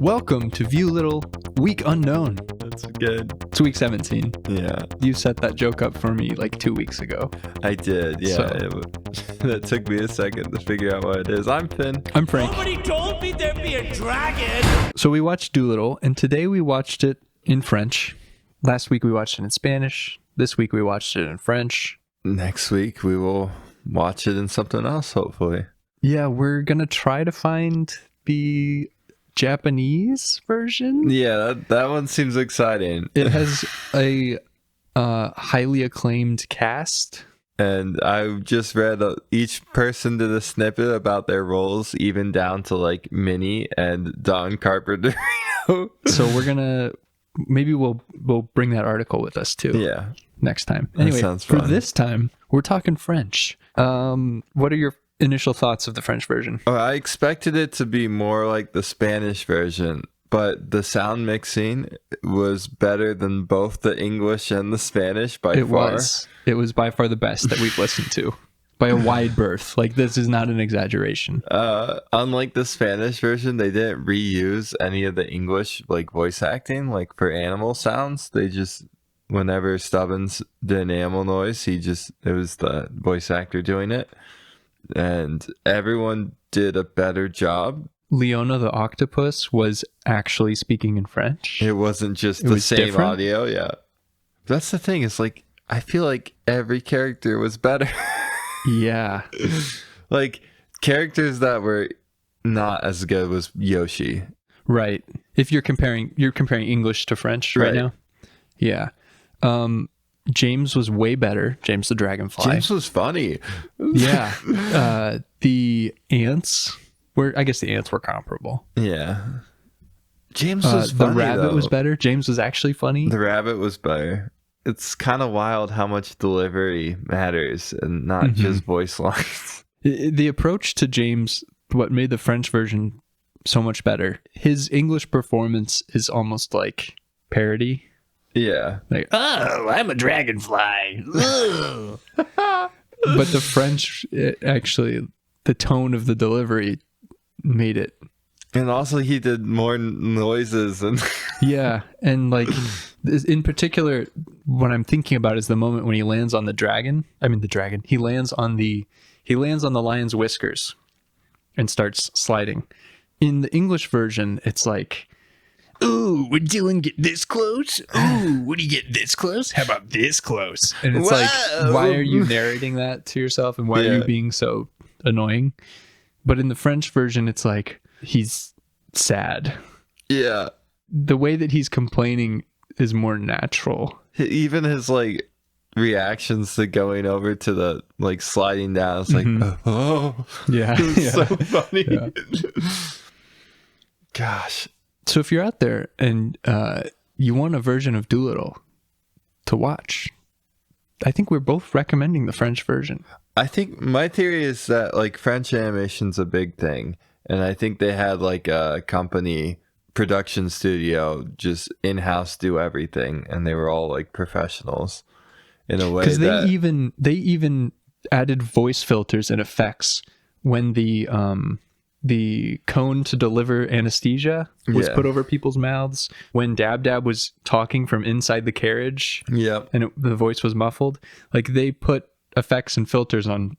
Welcome to Viewlittle Week Unknown. That's good. It's week 17. Yeah. You set that joke up for me like 2 weeks ago. I did, yeah. That took me a second to figure out what it is. I'm Finn. I'm Frank. Nobody told me there'd be a dragon. So we watched Dolittle, and today we watched it in French. Last week we watched it in Spanish. This week we watched it in French. Next week we will watch it in something else, hopefully. Yeah, we're going to try to find the Japanese version. Yeah, that one seems exciting. It has a highly acclaimed cast. And I just read each person did a snippet about their roles, even down to like Minnie and Don Carpenter. So we're gonna we'll bring that article with us too. Yeah, next time. Anyway, sounds for fun. this time we're talking French. What are your initial thoughts of the French version? I expected it to be more like the Spanish version, but the sound mixing was better than both the English and the Spanish by far. It was by far the best that we've listened to by a wide berth. Like, this is not an exaggeration. Unlike the Spanish version, they didn't reuse any of the English like voice acting, like for animal sounds. They just, whenever Stubbins did an animal noise, it was the voice actor doing it. And everyone did a better job. Leona the octopus was actually speaking in French. It wasn't just the same different? audio. Yeah. That's the thing. It's like, I feel like every character was better. Yeah. Like, characters that were not as good was Yoshi. Right. If you're comparing English to French right now. Yeah. James was way better. James the Dragonfly. James was funny. Yeah. The ants I guess the ants were comparable. Yeah. James was funny, the rabbit though. was better. James was actually funny. The rabbit was better. It's kind of wild how much delivery matters and not just voice lines. The approach to James, what made the French version so much better, his English performance is almost like parody. Yeah. Like, Oh, I'm a dragonfly. Ugh. but the French, actually, the tone of the delivery made it. And also he did more noises and Yeah, and like in particular, what I'm thinking about is the moment when he lands on the dragon. I mean, the dragon. He lands on the lion's whiskers and starts sliding. In the English version, it's like, Ooh, would Dylan get this close? Ooh, would he get this close? How about this close? and it's Whoa. like, why are you narrating that to yourself, and why are you being so annoying? But in the French version, it's like he's sad. yeah. The way that he's complaining is more natural. Even his like reactions to going over to the like sliding down, it's like, oh, Yeah, it's so funny. Yeah. Gosh. So if you're out there and you want a version of Dolittle to watch, I think we're both recommending the French version. I think my theory is that like French animation's a big thing, and I think they had like a company production studio just in-house do everything, and they were all like professionals in a way Because that they even added voice filters and effects when the cone to deliver anesthesia was put over people's mouths, when Dab Dab was talking from inside the carriage and the voice was muffled. Like, they put effects and filters on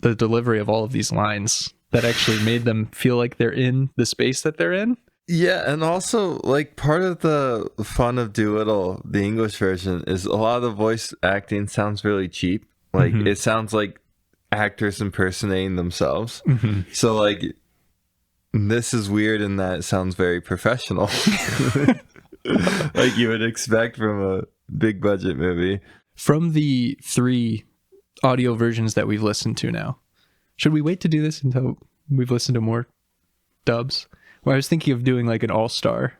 the delivery of all of these lines that actually made them feel like they're in the space that they're in. Yeah, and also like part of the fun of Dolittle, the English version, is a lot of the voice acting sounds really cheap. Like it sounds like actors impersonating themselves. So like, this is weird in that it sounds very professional. Like you would expect from a big budget movie. From the 3 audio versions that we've listened to now, should we wait to do this until we've listened to more dubs? Well, I was thinking of doing like an all-star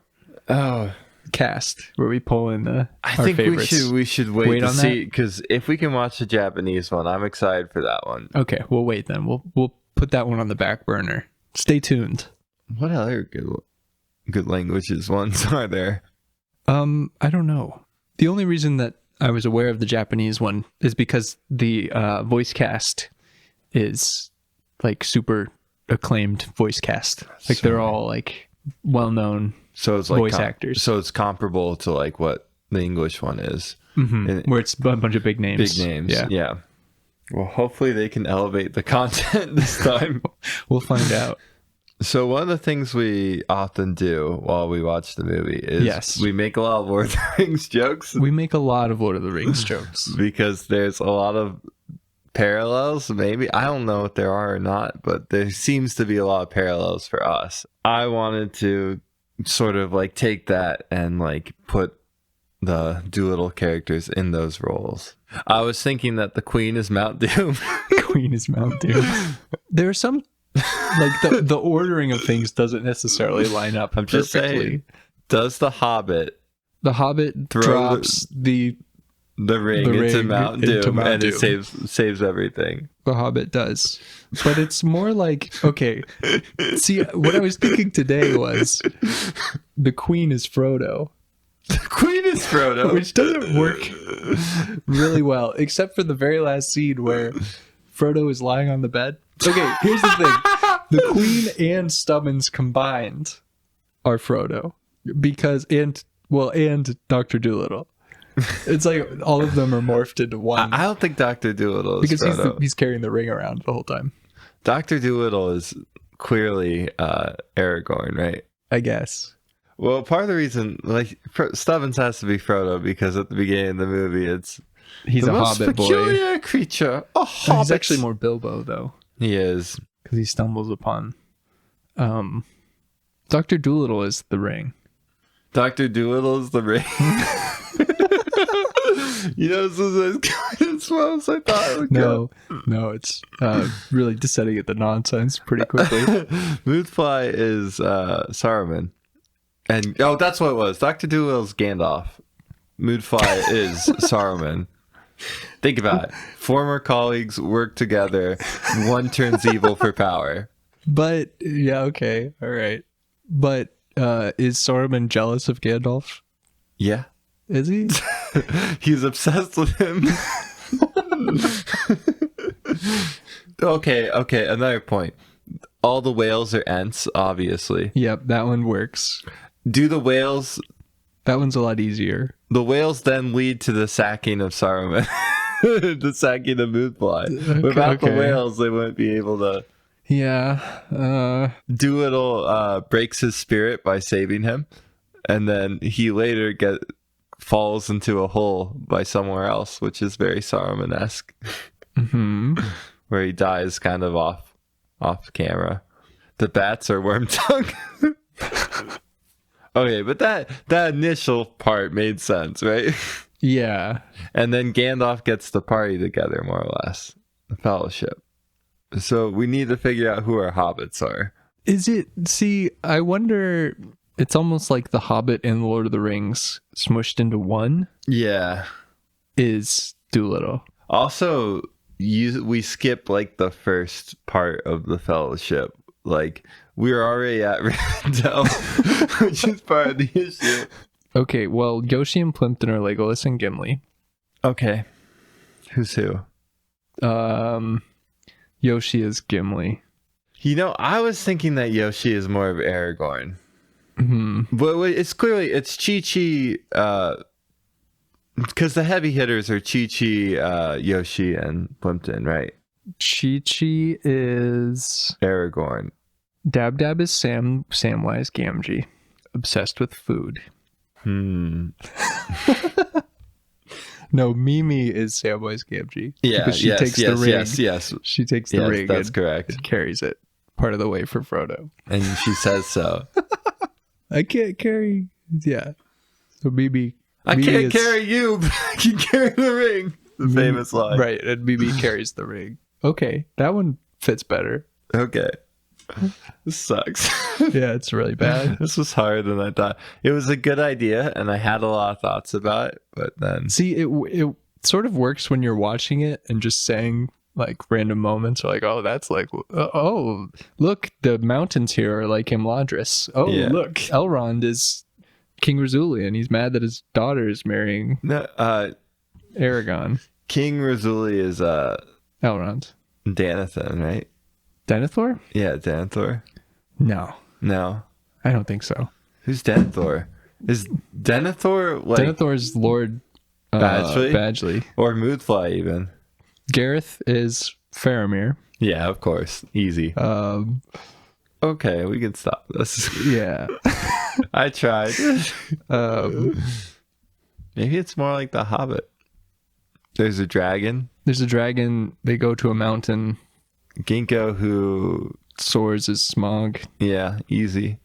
cast where we pull in our favorites. we should wait to on see, because if we can watch the Japanese one, I'm excited for that one. Okay, we'll wait then. We'll put that one on the back burner. Stay tuned. What other good languages ones are there? I don't know. The only reason that I was aware of the Japanese one is because the voice cast is like super acclaimed voice cast. Like they're all like well-known So it's like voice actors. So it's comparable to like what the English one is. Where it's a bunch of big names. Big names. Yeah. Well, hopefully they can elevate the content this time. We'll find out. So one of the things we often do while we watch the movie is we make a lot of Lord of the Rings jokes. We make a lot of Lord of the Rings jokes. Because there's a lot of parallels, maybe. I don't know if there are or not, but there seems to be a lot of parallels for us. I wanted to sort of like take that and like put the Dolittle characters in those roles. I was thinking that the Queen is Mount Doom. Queen is Mount Doom. There are some like the ordering of things doesn't necessarily line up. I'm just saying. Does the Hobbit drops the ring into Mount Doom and it saves everything? The Hobbit does, but it's more like, okay, see, what I was thinking today was the Queen is Frodo. The Queen is Frodo, which doesn't work really well, except for the very last scene where Frodo is lying on the bed. Okay, here's the thing: the Queen and Stubbins combined are Frodo, and Dr. Dolittle. It's like all of them are morphed into one. I don't think Dr. Dolittle is because Frodo. he's carrying the ring around the whole time. Dr. Dolittle is clearly Aragorn, right? I guess. Well, part of the reason, like, Stubbins has to be Frodo because at the beginning of the movie, he's the a most Hobbit peculiar boy. Creature, a Hobbit. He's actually more Bilbo, though. He is, because he stumbles upon. Dr. Dolittle is the ring. Dr. Dolittle is the ring. You know, this is as good as well as I thought it would go. No, it's really descending at the nonsense pretty quickly. Moodfly is Saruman. And that's what it was. Dr. Dolittle's Gandalf. Moodfly is Saruman. Think about it. Former colleagues work together. One turns evil for power. But yeah, okay, all right. But is Saruman jealous of Gandalf? Yeah. Is he? He's obsessed with him. Okay. Another point. All the whales are Ents, obviously. Yep, that one works. Do the whales... That one's a lot easier. The whales then lead to the sacking of Saruman. The sacking of Moodfly. Without the whales, they wouldn't be able to... Yeah. Dolittle breaks his spirit by saving him. And then he later falls into a hole by somewhere else, which is very Saruman-esque. Mm-hmm. Where he dies kind of off camera. The bats are Wormtongue. Okay, but that initial part made sense, right? Yeah. And then Gandalf gets the party together, more or less. The Fellowship. So we need to figure out who our hobbits are. I wonder, it's almost like The Hobbit and Lord of the Rings smushed into one. Yeah. Is Dolittle. Also, we skip like the first part of the Fellowship. Like, we were already at Rivendell, which is part of the issue. Okay, well, Yoshi and Plimpton are Legolas and Gimli. Okay. Who's who? Yoshi is Gimli. You know, I was thinking that Yoshi is more of Aragorn. Mm-hmm. But it's Chi-Chi, because the heavy hitters are Chi-Chi, Yoshi, and Plimpton, right? Chi-Chi is... Aragorn. Dab is Samwise Gamgee. Obsessed with food. No, Mimi is Samwise Gamgee. Yeah, because she takes the ring. Yes. She takes the ring. That's correct. And carries it part of the way for Frodo. And she says so. I can't carry... Yeah. So Mimi... I can't carry you, but I can carry the ring. The famous line. Right, and Mimi carries the ring. Okay, that one fits better. Okay. This sucks. Yeah, it's really bad. This was harder than I thought. It was a good idea, and I had a lot of thoughts about it, but then... See, it sort of works when you're watching it and just saying, like, random moments, or like, oh, that's like, oh, look, the mountains here are like Imladris. Oh, yeah. Look, Elrond is King Razuli, and he's mad that his daughter is marrying Aragon. King Razuli is... Elrond. Danathan, right? Denethor? Yeah, Denethor. No. I don't think so. Who's Denethor? Is Denethor like Denethor is Lord Badgley? Or Moodfly even? Gareth is Faramir. Yeah, of course. Easy. Okay, we can stop this. Yeah. I tried. Maybe it's more like The Hobbit. There's a dragon. There's a dragon. They go to a mountain. Ginkgo who soars as Smog. Yeah, easy.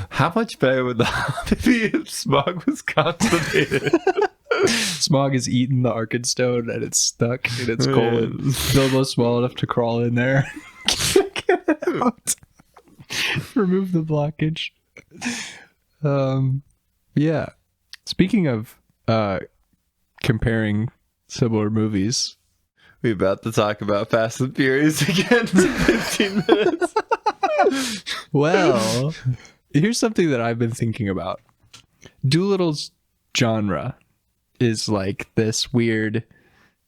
How much better would The Hobbit be if Smog was constipated? Smog has eaten the Arkenstone and it's stuck and it's cold. Bilbo's small enough to crawl in there. Get it out. Remove the blockage. Yeah. Speaking of comparing similar movies, we're about to talk about Fast and Furious again in 15 minutes. Well, here's something that I've been thinking about. Dolittle's genre is like this weird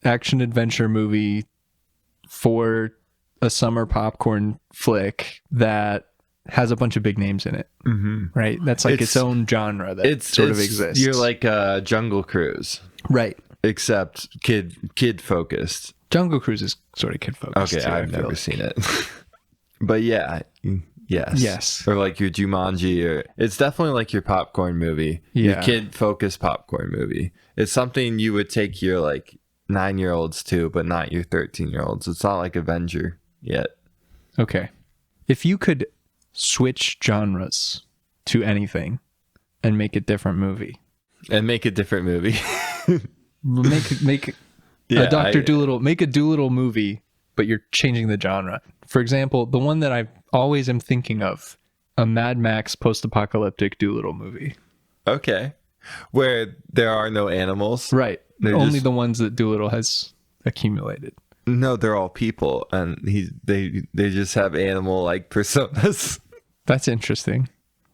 action adventure movie for a summer popcorn flick that has a bunch of big names in it. Mm-hmm. Right? That's like its own genre that sort of exists. You're like Jungle Cruise. Right. Except kid focused. Jungle Cruise is sort of kid focused. Okay, I've never seen it. But yeah, yes. Or like your Jumanji, or it's definitely like your popcorn movie. Yeah. Your kid focused popcorn movie. It's something you would take your like 9-year-olds to, but not your 13-year-olds. It's not like Avenger yet. Okay. If you could switch genres to anything and make a different movie. Make a Dolittle, make a Dolittle movie, but you're changing the genre. For example, the one that I always am thinking of, a Mad Max post-apocalyptic Dolittle movie. Okay. Where there are no animals. Right. Only the ones that Dolittle has accumulated. No, they're all people, and they just have animal-like personas. That's interesting.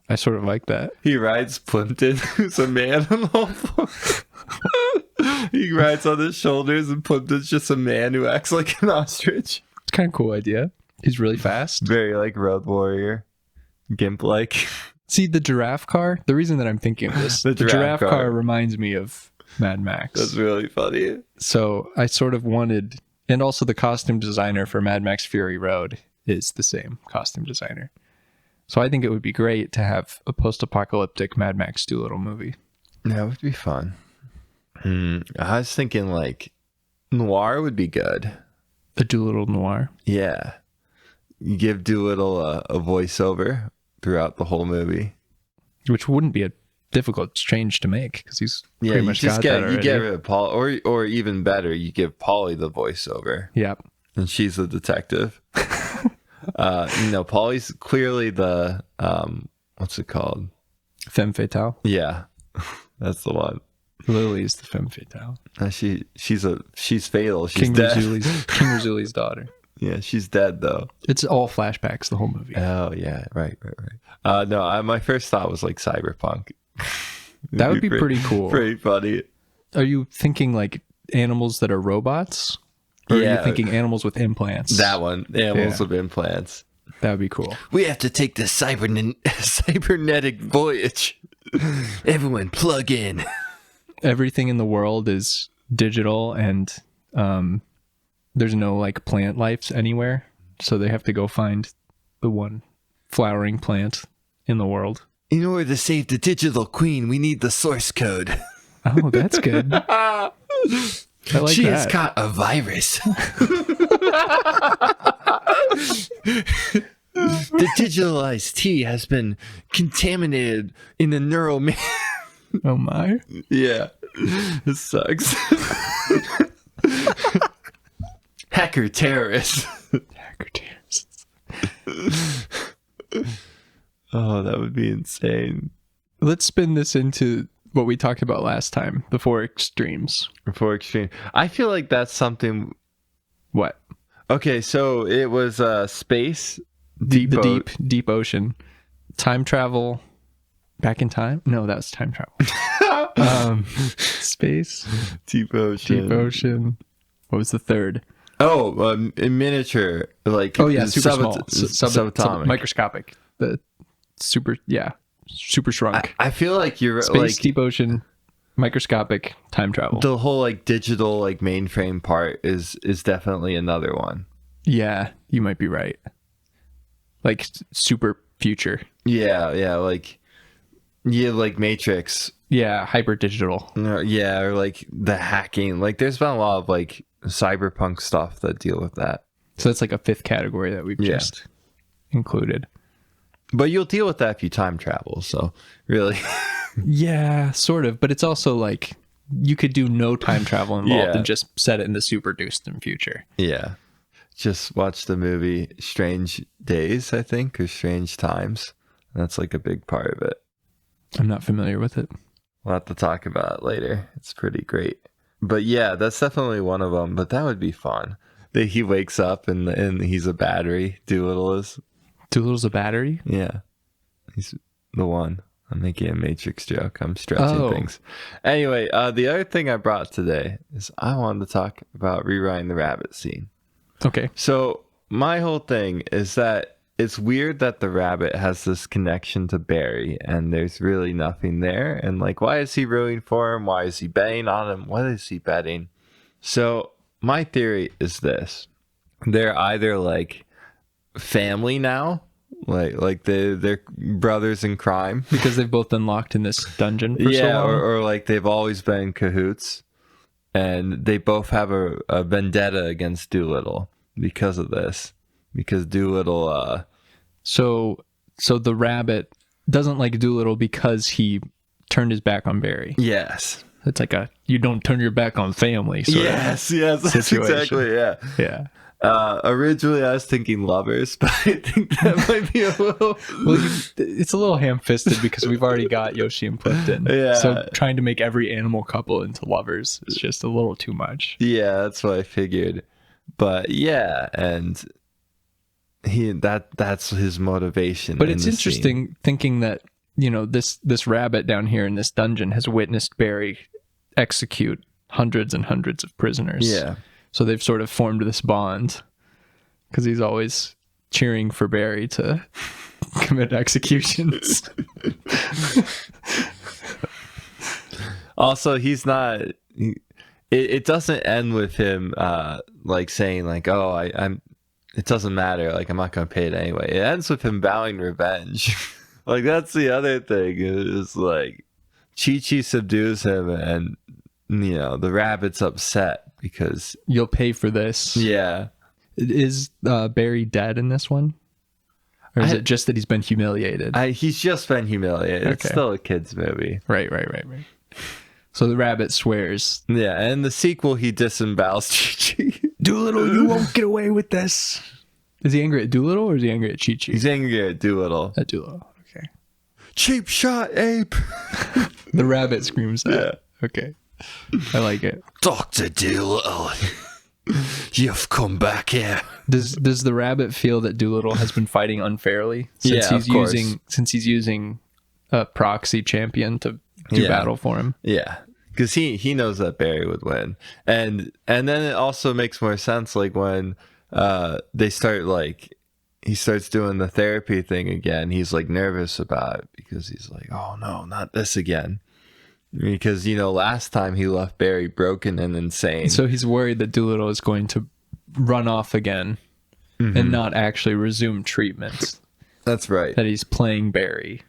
I sort of like that. He rides Plimpton, who's a man on all fours. He rides on his shoulders, and Plimpton's just a man who acts like an ostrich. It's kind of a cool idea. He's really fast. Very like Road Warrior. Gimp-like. See, the giraffe car, the reason that I'm thinking of this, the giraffe car reminds me of Mad Max. That's really funny. So I sort of wanted, and also the costume designer for Mad Max Fury Road is the same costume designer. So I think it would be great to have a post-apocalyptic Mad Max Dolittle movie. That would be fun. I was thinking like noir would be good. The Dolittle noir? Yeah. You give Dolittle a voiceover throughout the whole movie. Which wouldn't be a difficult change to make because he's pretty much got that already. You get rid of Paul, or even better, you give Polly the voiceover. Yep. And she's the detective. Polly's clearly the what's it called? Femme fatale. Yeah, that's the one. Lily's the femme fatale. She's fatal. She's King dead. King Razzuli's daughter. Yeah, she's dead though. It's all flashbacks the whole movie. Oh yeah, right. No, my first thought was like cyberpunk. That would be pretty cool. Pretty funny. Are you thinking like animals that are robots? Or are you thinking animals with implants? That one. Animals with implants. That would be cool. We have to take the cybernetic voyage. Everyone plug in. Everything in the world is digital and there's no like plant life anywhere. So they have to go find the one flowering plant in the world. In order to save the digital queen, we need the source code. Oh, that's good. I like she that. has got a virus. The digitalized tea has been contaminated in the neural. Oh my. Yeah. It sucks. Hacker terrorists. Hacker terrorists. Oh, that would be insane. Let's spin this into what we talked about last time, the four extremes. I feel like that's something. What? Okay, so it was space, deep ocean, time travel, back in time. No, that was time travel. Space, deep ocean. What was the third? Oh, in miniature, like super small, subatomic, microscopic. The super shrunk. I feel like you're Space, like deep ocean, microscopic time travel. the whole like digital like mainframe part is definitely another one. Yeah, you might be right. Like super future. Yeah, like Matrix. Yeah, hyper digital. Yeah, or like the hacking. Like there's been a lot of like cyberpunk stuff that deal with that. So that's like a fifth category that we've just included. But you'll deal with that if you time travel. So really, yeah, sort of. But it's also like you could do no time travel involved and just set it in the super distant future. Yeah. Just watch the movie Strange Days, I think, or Strange Times. That's like a big part of it. I'm not familiar with it. We'll have to talk about it later. It's pretty great. But yeah, that's definitely one of them. But that would be fun. That he wakes up and he's a battery. Dolittle is. Dolittle's a battery? Yeah. He's the one. I'm making a Matrix joke. I'm stretching things. Anyway, the other thing I brought today is I wanted to talk about rewriting the rabbit scene. Okay. So my whole thing is that it's weird that the rabbit has this connection to Barry and there's really nothing there. And like, why is he rooting for him? Why is he betting on him? What is he betting? So my theory is this. They're either like family now, like they're brothers in crime. Because they've both been locked in this dungeon for so long? or like they've always been cahoots. And they both have a vendetta against Dolittle because of this. Because Dolittle... So the rabbit doesn't like Dolittle because he turned his back on Barry. Yes. It's like you don't turn your back on family sort of that's situation. exactly, Yeah. Originally, I was thinking lovers, but I think that might be a little... Well, it's a little ham-fisted because we've already got Yoshi and Clifton. Yeah. So trying to make every animal couple into lovers is just a little too much. Yeah, that's what I figured. But yeah, and that's his motivation. But it's interesting thinking that, you know, this rabbit down here in this dungeon has witnessed Barry execute hundreds and hundreds of prisoners. Yeah. So they've sort of formed this bond because he's always cheering for Barry to commit executions. Also, he's not... It doesn't end with him like saying like, oh, I'm... It doesn't matter. Like, I'm not going to pay it anyway. It ends with him vowing revenge. Like, that's the other thing. Is like, Chi-Chi subdues him and, you know, the rabbit's upset because... You'll pay for this. Yeah. Is Barry dead in this one? Or is it just that he's been humiliated? He's just been humiliated. Okay. It's still a kid's movie. Right. So the rabbit swears. Yeah, and the sequel, he disembowels Chi-Chi. Dolittle, you won't get away with this. Is he angry at Dolittle or is he angry at Chi-Chi? He's angry at Dolittle. At Dolittle, okay. Cheap shot, ape. The rabbit screams that. Yeah. Okay. I like it. Dr. Dolittle, you've come back here. Does the rabbit feel that Dolittle has been fighting unfairly since he's using a proxy champion to do battle for him? Yeah, because he knows that Barry would win, and then it also makes more sense like when they start like he starts doing the therapy thing again. He's like nervous about it because he's like, oh no, not this again. Because, you know, last time he left Barry broken and insane. So he's worried that Dolittle is going to run off again and not actually resume treatment. That's right. That he's playing Barry.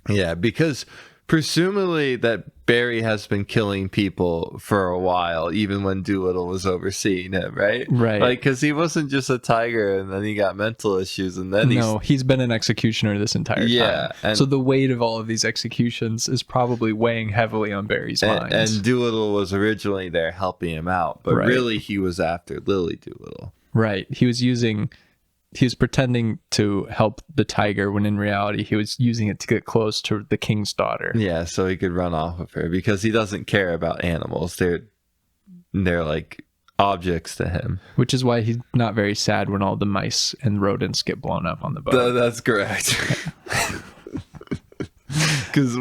Yeah, because presumably that Barry has been killing people for a while, even when Dolittle was overseeing him, right? Right. Like, because he wasn't just a tiger and then he got mental issues and then he's been an executioner this entire time. And so the weight of all of these executions is probably weighing heavily on Barry's mind. And Dolittle was originally there helping him out, but really he was after Lily Dolittle. Right. He was pretending to help the tiger when in reality he was using it to get close to the king's daughter. Yeah, so he could run off with her because he doesn't care about animals. They're like objects to him. Which is why he's not very sad when all the mice and rodents get blown up on the boat. That's correct. Because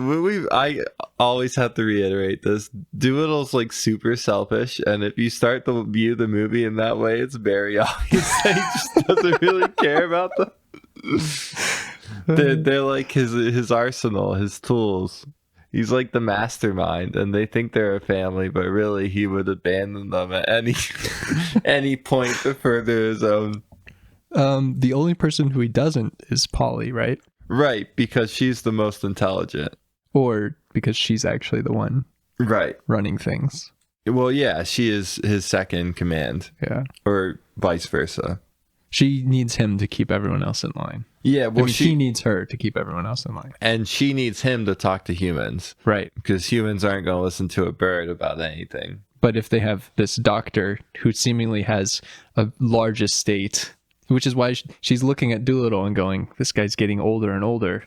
I always have to reiterate this. Dolittle's like super selfish, and if you start to view the movie in that way, it's very obvious that he just doesn't really care about them. They're like his arsenal, his tools. He's like the mastermind, and they think they're a family, but really he would abandon them at any point to further his own. The only person who he doesn't is Polly, right? Right, because she's the most intelligent. Or because she's actually the one Right. running things. Well, yeah, she is his second in command. Yeah. Or vice versa. She needs him to keep everyone else in line. Yeah, well, she needs her to keep everyone else in line. And she needs him to talk to humans. Right. Because humans aren't going to listen to a bird about anything. But if they have this doctor who seemingly has a large estate, which is why she's looking at Dolittle and going, this guy's getting older and older.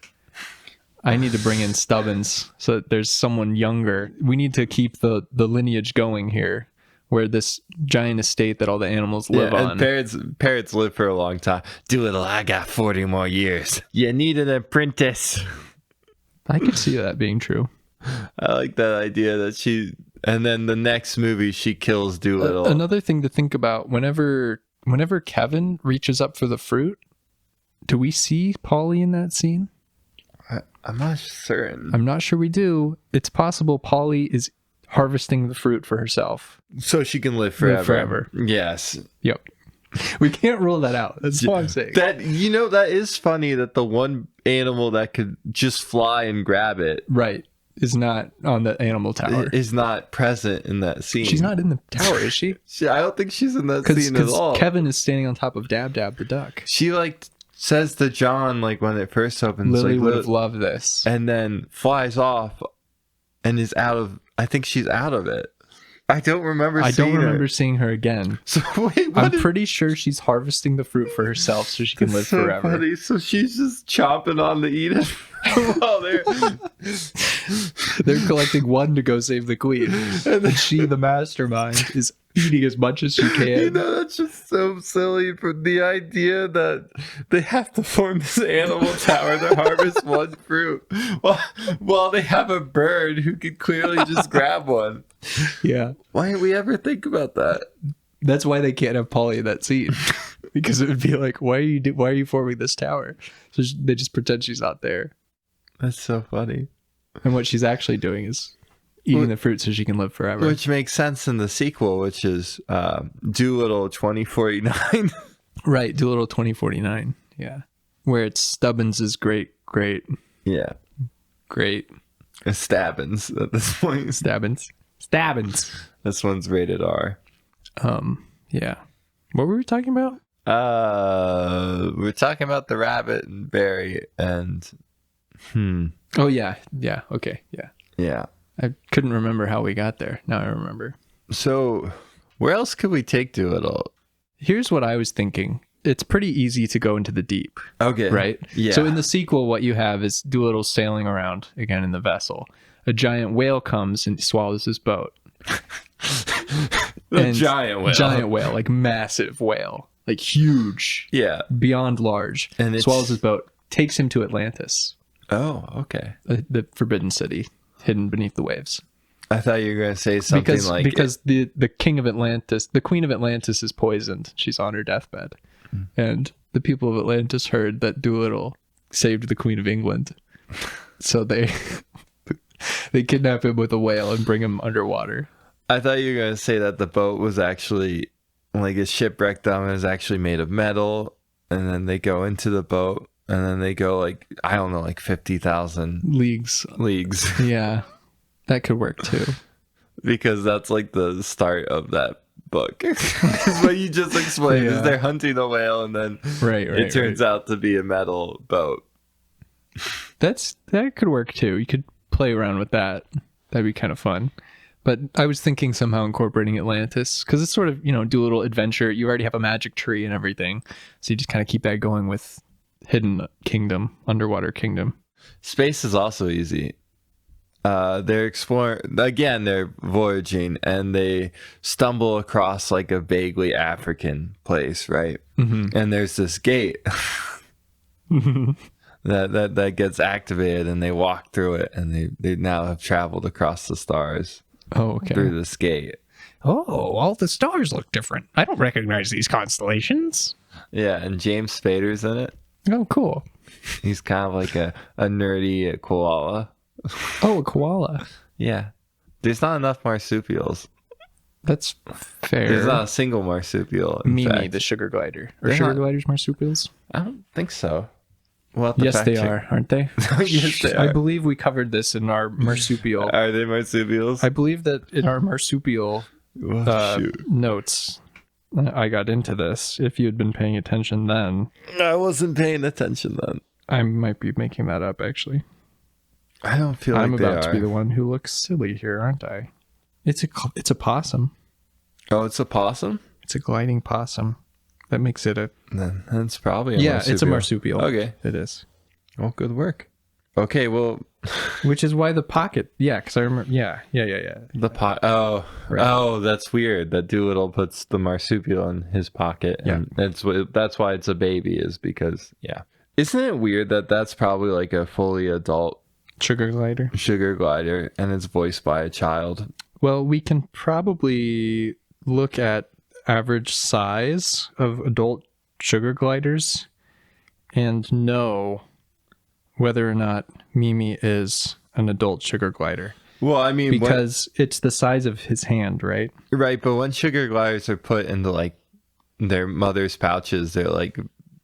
I need to bring in Stubbins so that there's someone younger. We need to keep the lineage going here, where this giant estate that all the animals live on. And parrots live for a long time. Dolittle, I got 40 more years. You need an apprentice. I could see that being true. I like that idea that she... And then the next movie, she kills Dolittle. Another thing to think about, whenever Kevin reaches up for the fruit, do we see Polly in that scene? I'm not certain. I'm not sure we do. It's possible Polly is harvesting the fruit for herself. So she can live forever. Live forever. Yes. Yep. We can't rule that out. That's what I'm saying. That is funny that the one animal that could just fly and grab it Right. Is not on the animal tower. is not present in that scene. She's not in the tower, is she? I don't think she's in that scene at all. Kevin is standing on top of Dab Dab the duck. She says to John when it first opens, Lily would have loved this. and then flies off and is out of. I think she's out of it. I don't remember. I don't remember her. seeing her again. So wait, I'm pretty sure she's harvesting the fruit for herself so she can live so forever. Funny. So she's just chomping on to eat it while they're collecting one to go save the queen, and then she, the mastermind, is eating as much as she can. That's just so silly. For the idea that they have to form this animal tower to harvest one fruit, while they have a bird who could clearly just grab one. Yeah. Why didn't we ever think about that? That's why they can't have Polly in that scene, because it would be like, why are you forming this tower? So they just pretend she's not there. That's so funny. And what she's actually doing is eating the fruit so she can live forever. Which makes sense in the sequel, which is Dolittle 2049. Right, Dolittle 2049. Yeah. Where it's Stubbins' great. Yeah. Great. Stabbins at this point. Stabbins. This one's rated R. Yeah. What were we talking about? We're talking about the rabbit and Barry and Oh yeah. Okay. Yeah. I couldn't remember how we got there. Now I remember. So where else could we take Dolittle? Here's what I was thinking. It's pretty easy to go into the deep. Okay. Right? Yeah. So in the sequel, what you have is Dolittle sailing around again in the vessel. A giant whale comes and swallows his boat. Giant whale. Giant whale, like massive whale. Like huge. Yeah. Beyond large. And swallows his boat. Takes him to Atlantis. Oh, okay. The Forbidden City, hidden beneath the waves. I thought you were going to say something because the king of Atlantis, the queen of Atlantis is poisoned. She's on her deathbed. And the people of Atlantis heard that Dolittle saved the Queen of England. So they kidnap him with a whale and bring him underwater. I thought you were going to say that the boat was actually, like, a shipwreck dump is actually made of metal. And then they go into the boat. And then they go, like, I don't know, like 50,000 leagues. Yeah, that could work too. Because that's like the start of that book. What you just explained is they're hunting a whale, and then it turns out to be a metal boat. That could work too. You could play around with that. That'd be kind of fun. But I was thinking somehow incorporating Atlantis, because it's sort of, Dolittle adventure. You already have a magic tree and everything, so you just kind of keep that going with hidden kingdom, underwater kingdom. Space is also easy. They're exploring again. They're voyaging, and they stumble across like a vaguely African place, right? Mm-hmm. And there's this gate that gets activated, and they walk through it, and they now have traveled across the stars. Oh, okay. Through this gate. Oh, all the stars look different. I don't recognize these constellations. Yeah, and James Spader's in it. Oh, cool. He's kind of like a nerdy koala. Oh, a koala. Yeah. There's not enough marsupials. That's fair. There's not a single marsupial. In Mimi, fact. the sugar glider. Are They're sugar not- gliders marsupials? I don't think so. We'll have to Yes, fact they check. are, aren't they? Yes, they I are. believe we covered this in our marsupial. Are they marsupials? I believe that in our marsupial Shoot. notes, I got into this. If you had been paying attention then, I wasn't paying attention then. I might be making that up, actually. I don't feel I'm like they about to be are. the one who looks silly here, aren't I? It's a possum. Oh, it's a possum? It's a gliding possum. That makes it a... Then it's probably a Yeah, marsupial. it's a marsupial. Okay. It is. Well, good work. Okay, well, Which is why the pocket... Yeah, because I remember... Yeah. the pot. Oh, Right. oh, that's weird. That Dolittle puts the marsupial in his pocket, and that's why it's a baby. Is because Isn't it weird that that's probably like a fully adult Sugar glider. sugar glider, and it's voiced by a child? Well, we can probably look at average size of adult sugar gliders and know whether or not Mimi is an adult sugar glider. Well, I mean, Because it's the size of his hand, right? right, but when sugar gliders are put into like their mother's pouches, they're like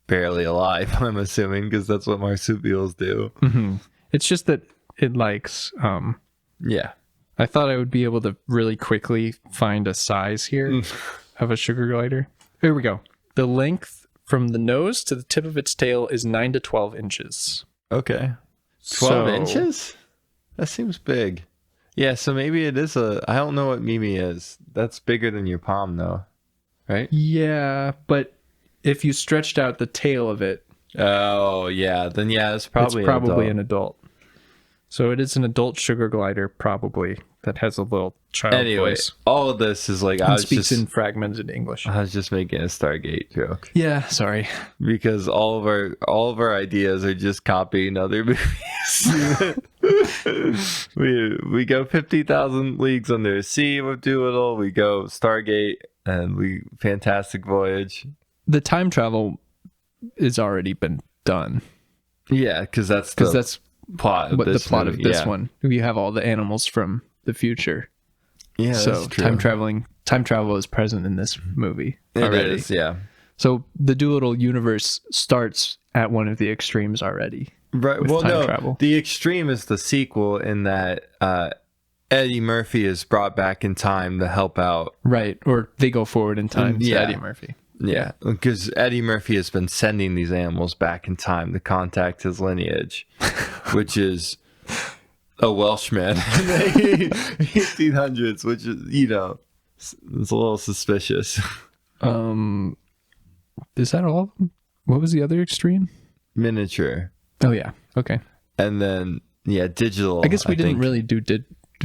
barely alive. I'm assuming because that's what marsupials do. Mm-hmm. It's just that it likes... Yeah. I thought I would be able to really quickly find a size here of a sugar glider. Here we go. The length from the nose to the tip of its tail is 9 to 12 inches. Okay. 12 So- inches? That seems big. Yeah, so maybe it is I don't know what Mimi is. That's bigger than your palm, though. Right? Yeah, but if you stretched out the tail of it, Oh, yeah. Then, yeah, it's probably, it's probably an an adult. So it is an adult sugar glider, probably, that has a little child Anyway, voice. all of this is like, And speaks in fragmented English. I was just making a Stargate joke. Yeah, sorry. Because all of our ideas are just copying other movies. we go 50,000 leagues under the sea with Dolittle. We go Stargate and Fantastic Voyage. The time travel has already been done. Yeah, because that's plot of what the this plot movie. of this Yeah. one. We have all the animals from the future. Yeah, So that's true. time travel is present in this movie It already. is, yeah. So the Dolittle universe starts at one of the extremes already. Right. with Well, time no, travel. the extreme is the sequel in that Eddie Murphy is brought back in time to help out. Right. Or they go forward in time to Yeah. Eddie Murphy. Yeah, because Eddie Murphy has been sending these animals back in time to contact his lineage, which is a Welshman in the 1800s, which is, it's a little suspicious. Is that all of them? What was the other extreme? Miniature. Oh yeah. Okay. And then, digital. I guess we didn't think. really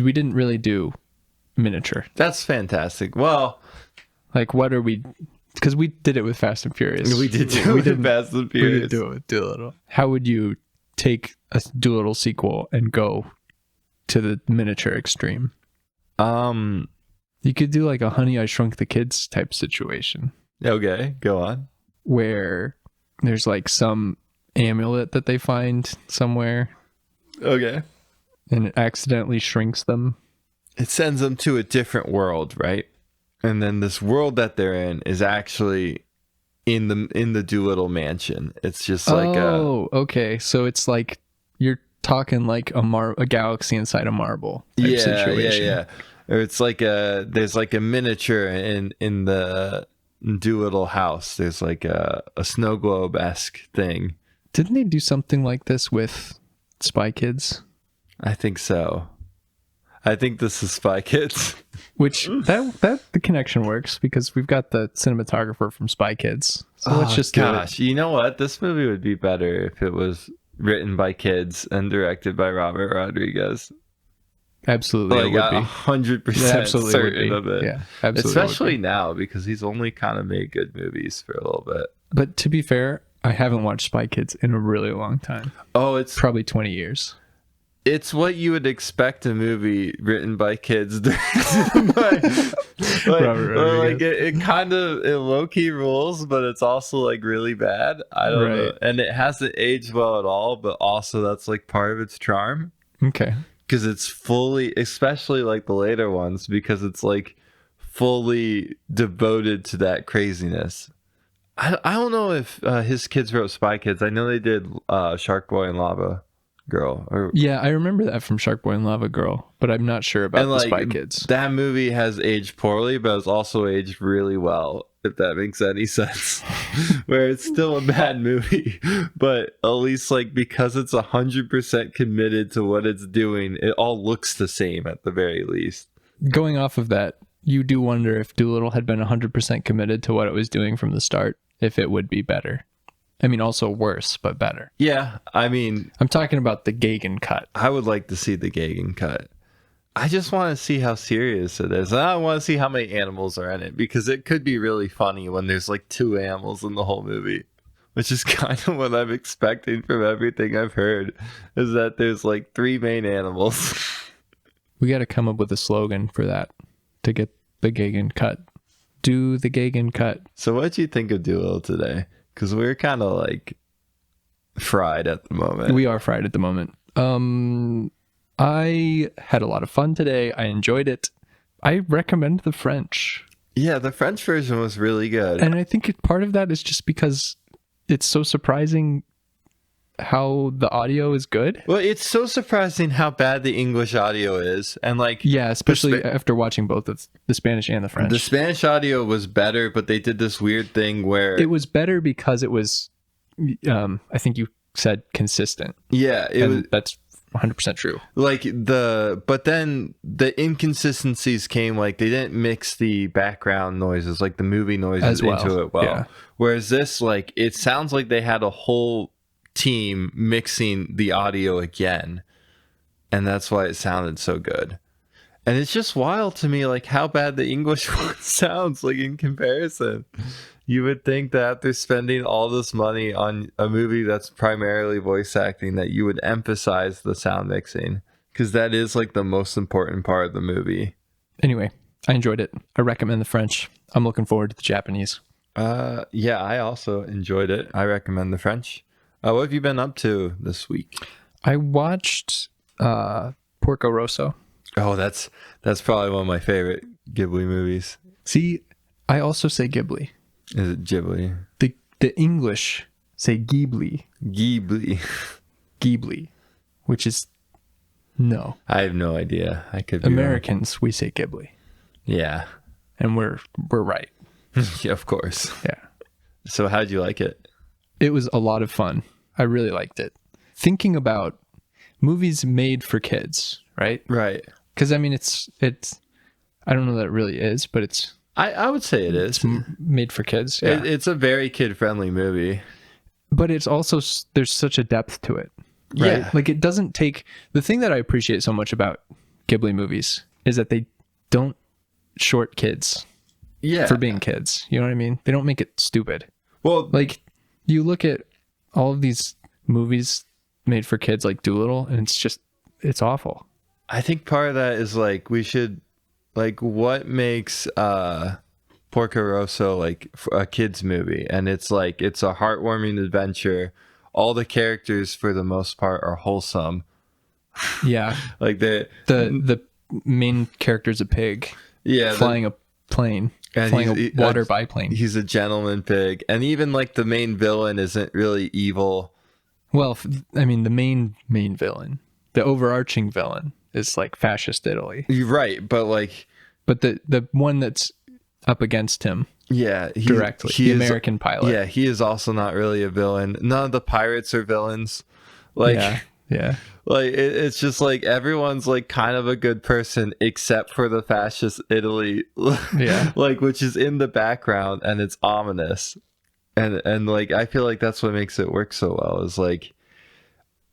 we didn't really do miniature. That's fantastic. Well, Like what are we, because we did it with Fast and Furious. we did do We it didn't- Fast and We Furious. didn't do it with Dolittle. How would you take a Dolittle sequel and go to the miniature extreme? You could do like a Honey, I Shrunk the Kids type situation Okay, go on. where there's like some amulet that they find somewhere Okay. and it accidentally shrinks them. It sends them to a different world, right? And then this world that they're in is actually in the Dolittle mansion. It's just like okay. So it's like you're talking like a galaxy inside a marble type situation. Yeah. Or it's like there's like a miniature in the Dolittle house. There's like a snow globe-esque thing. Didn't they do something like this with Spy Kids? I think so. I think this is Spy Kids. Which that the connection works because we've got the cinematographer from Spy Kids. So let's just do it. You know what? This movie would be better if it was written by kids and directed by Robert Rodriguez. Absolutely, Like it would be. 100% Absolutely would certain be. of it. Yeah, absolutely. Especially now because he's only kind of made good movies for a little bit. But to be fair, I haven't watched Spy Kids in a really long time. Oh, it's Probably 20 years. it's what you would expect a movie written by kids like it kind of it low-key rules, but it's also like really bad. I don't know, and it hasn't aged well at all, but also that's like part of its charm. Okay. Because it's fully, especially like the later ones, because it's like fully devoted to that craziness. I don't know if his kids wrote Spy Kids. I know they did Shark Boy and Lava Girl. Yeah, I remember that from Shark Boy and Lava Girl, but I'm not sure about the Spy Kids. That movie has aged poorly, but it's also aged really well, if that makes any sense. Where it's still a bad movie, but at least like because it's 100% committed to what it's doing, it all looks the same at the very least. Going off of that, you do wonder if Dolittle had been 100% committed to what it was doing from the start, if it would be better. I mean, also worse, but better. Yeah, I mean... I'm talking about the DoTheGaghanCut. I would like to see the DoTheGaghanCut. I just want to see how serious it is. And I want to see how many animals are in it, because it could be really funny when there's like 2 animals in the whole movie, which is kind of what I'm expecting from everything I've heard, is that there's like 3 main animals. We got to come up with a slogan for that to get the DoTheGaghanCut. Do the DoTheGaghanCut. So what did you think of Dolittle today? Because we're kind of like fried at the moment. We are fried at the moment. I had a lot of fun today. I enjoyed it. I recommend the French. Yeah, the French version was really good. And I think part of that is just because it's so surprising how the audio is good. Well, it's so surprising how bad the English audio is. And like, yeah, especially after watching both of the Spanish and the French. The Spanish audio was better, but they did this weird thing where it was better because it was, I think you said consistent. Yeah, that's 100% true. Like but then the inconsistencies came, like they didn't mix the background noises, like the movie noises into it well. Yeah. Whereas this, like, it sounds like they had a whole team mixing the audio again, and that's why it sounded so good. And it's just wild to me, like, how bad the English one sounds, like, in comparison. You would think that after spending all this money on a movie that's primarily voice acting, that you would emphasize the sound mixing, because that is like the most important part of the movie. Anyway, I enjoyed it. I recommend the French. I'm looking forward to the Japanese. Yeah, I also enjoyed it. I recommend the French. What have you been up to this week? I watched Porco Rosso. Oh, that's probably one of my favorite Ghibli movies. See, I also say Ghibli. Is it Ghibli? The English say Ghibli. Ghibli, which is no. I have no idea. I could be Americans, wrong. We say Ghibli. Yeah. And we're right. Yeah, of course. Yeah. So how'd you like it? It was a lot of fun. I really liked it. Thinking about movies made for kids, right? Right. Because I mean, it's. I don't know that it really is, but it's. I would say it is made for kids. Yeah. It's a very kid-friendly movie, but it's also, there's such a depth to it, right? Yeah. Like, it doesn't take, the thing that I appreciate so much about Ghibli movies is that they don't short kids for being kids. You know what I mean? They don't make it stupid. Well, like, you look at all of these movies made for kids like Dolittle, and it's awful. I think part of that is like, we should, like, what makes Porco Rosso like a kid's movie? And it's like, it's a heartwarming adventure. All the characters for the most part are wholesome. Yeah. Like the main character's a pig. Yeah. Flying a plane. And flying a water biplane. He's a gentleman pig. And even like the main villain isn't really evil. Well, I mean, the main villain, the overarching villain, is like fascist Italy. You're right, but the one that's up against him, directly, the American pilot. Yeah, he is also not really a villain. None of the pirates are villains. Like, yeah. Like it's just like everyone's like kind of a good person except for the fascist Italy, like, which is in the background and it's ominous, and like I feel like that's what makes it work so well, is like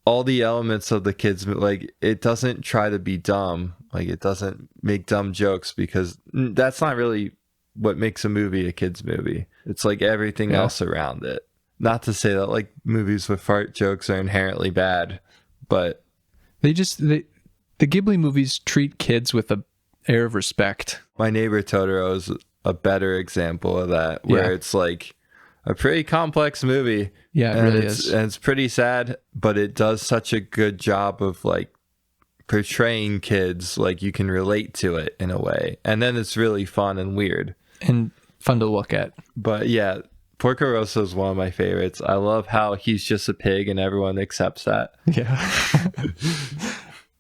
all the elements of the kids, like, it doesn't try to be dumb. Like, it doesn't make dumb jokes, because that's not really what makes a movie a kid's movie. It's like everything else around it. Not to say that like movies with fart jokes are inherently bad, but The Ghibli movies treat kids with a air of respect. My Neighbor Totoro is a better example of that, where it's like a pretty complex movie. Yeah, it really is. And it's pretty sad, but it does such a good job of like portraying kids, like you can relate to it in a way. And then it's really fun and weird. And fun to look at. But yeah, Porco Rosso is one of my favorites. I love how he's just a pig and everyone accepts that. Yeah.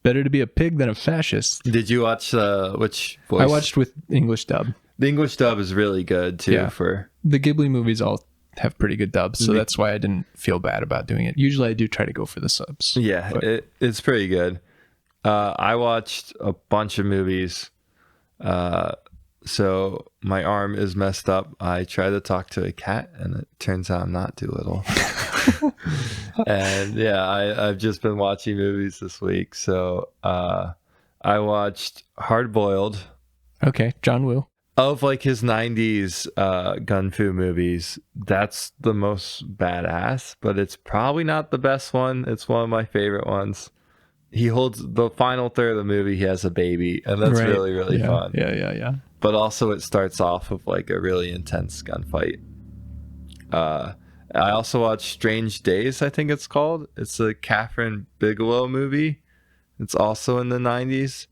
Better to be a pig than a fascist. Did you watch which voice? I watched with English dub. The English dub is really good too. Yeah. For the Ghibli movies all have pretty good dubs, so that's why I didn't feel bad about doing it. Usually I do try to go for the subs. Yeah, it's pretty good. I watched a bunch of movies. So my arm is messed up. I tried to talk to a cat, and it turns out I'm not Dolittle. And yeah, I've just been watching movies this week. So I watched Hard Boiled. Okay, John Woo. Of like his 90s gun fu movies, that's the most badass, but it's probably not the best one. It's one of my favorite ones. He holds the final third of the movie, he has a baby, and that's really, really fun. Yeah. But also it starts off with like a really intense gunfight. I also watched Strange Days, I think it's called. It's a Catherine Bigelow movie. It's also in the 90s.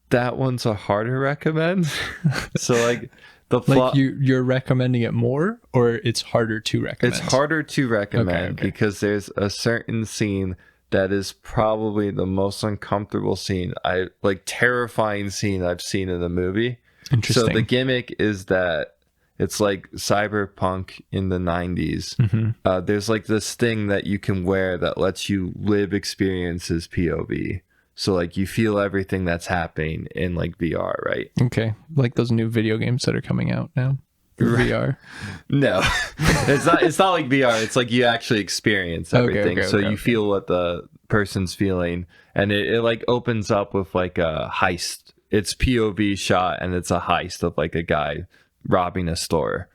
That one's a harder recommend. So like the plot, like you're recommending it more, or it's harder to recommend? It's harder to recommend because there's a certain scene that is probably the most uncomfortable scene, terrifying scene I've seen in a movie. Interesting. So the gimmick is that it's like cyberpunk in the 90s. Mm-hmm. There's like this thing that you can wear that lets you live experiences POV. So like you feel everything that's happening in like VR, right? Okay. Like those new video games that are coming out now. VR. No. It's not like VR. It's like you actually experience everything. You feel what the person's feeling, and it like opens up with like a heist. It's POV shot, and it's a heist of like a guy robbing a store,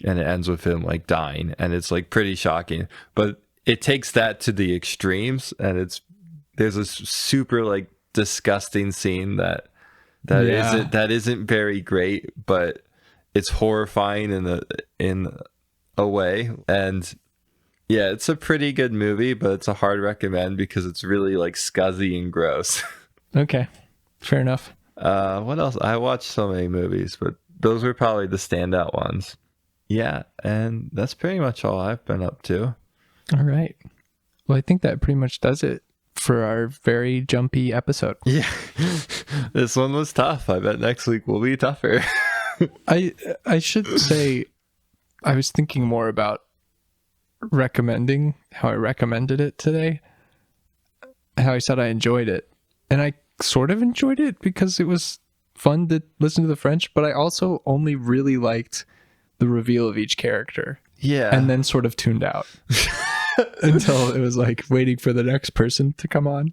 and it ends with him like dying, and it's like pretty shocking. But it takes that to the extremes, and there's a super like disgusting scene that isn't very great, but it's horrifying in a way. And yeah, it's a pretty good movie, but it's a hard recommend because it's really like scuzzy and gross. Okay, fair enough. What else? I watched so many movies, but those were probably the standout ones. Yeah, and that's pretty much all I've been up to. All right. Well, I think that pretty much does it for our very jumpy episode. Yeah. This one was tough. I bet next week will be tougher. I should say I was thinking more about recommending how I recommended it today. How I said I enjoyed it. And I sort of enjoyed it because it was fun to listen to the French, but I also only really liked the reveal of each character. Yeah. And then sort of tuned out until it was like waiting for the next person to come on.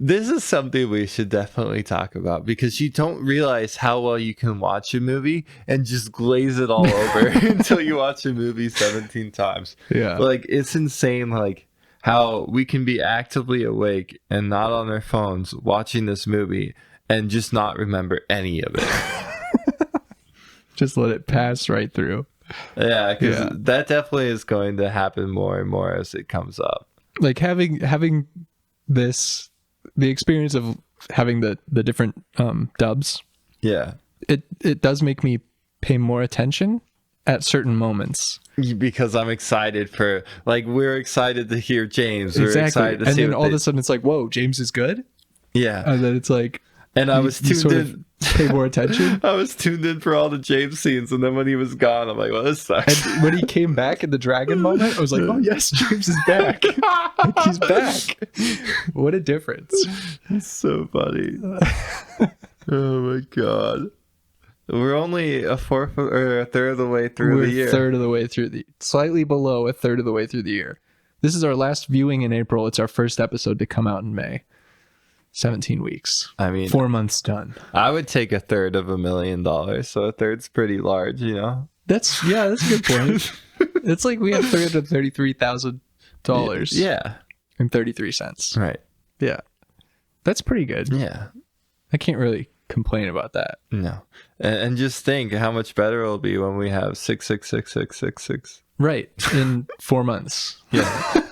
This is something we should definitely talk about because you don't realize how well you can watch a movie and just glaze it all over until you watch a movie 17 times. Yeah. Like, it's insane, like, how we can be actively awake and not on our phones watching this movie and just not remember any of it. Just let it pass right through. Yeah, because that definitely is going to happen more and more as it comes up. Like having this, the experience of having the different dubs. Yeah. It does make me pay more attention at certain moments. Because I'm excited for, like, we're excited to hear James. We're excited to and see then all of a sudden it's like, whoa, James is good? Yeah. And then it's like, and I was tuned in. Pay more attention. I was tuned in for all the James scenes, and then when he was gone, I'm like, well, this sucks. And when he came back in the dragon moment, I was like, oh yes, James is back. Like, he's back. What a difference. It's so funny. Oh my god. We're only a fourth or a third of the way through the year. Third of the way through slightly below a third of the way through the year. This is our last viewing in April. It's our first episode to come out in May. 17 weeks. I mean, 4 months done. I would take a third of $1 million, so a third's pretty large, you know? That's a good point. It's like we have $333,000. Yeah. And 33 cents. Right. Yeah. That's pretty good. Yeah. I can't really complain about that. No. And just think how much better it'll be when we have 6666666. Right. In 4 months. Yeah.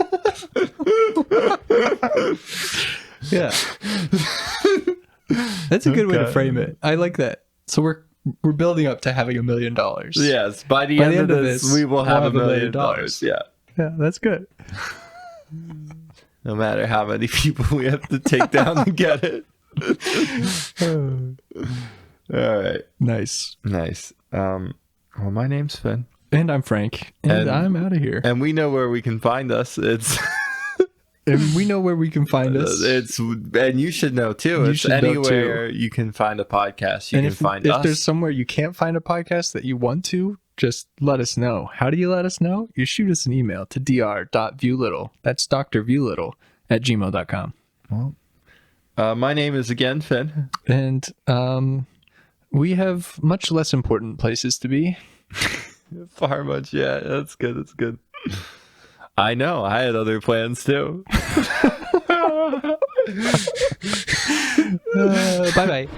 Yeah. That's a good way to frame it. I like that. So we're building up to having $1 million. Yes. By the end of this, we will have $1 million. Yeah. Yeah, that's good. No matter how many people we have to take down to get it. All right. Nice. Well, my name's Finn. And I'm Frank. And I'm out of here. And we know where we can find us. And we know where we can find us. And you should know too. It's anywhere you can find a podcast. You can find us. If there's somewhere you can't find a podcast that you want to, just let us know. How do you let us know? You shoot us an email to dr.viewlittle. That's Dr. Viewlittle at gmail.com. Well, my name is again Finn. And we have much less important places to be. Far much, yeah. That's good. That's good. I know. I had other plans too. Bye-bye.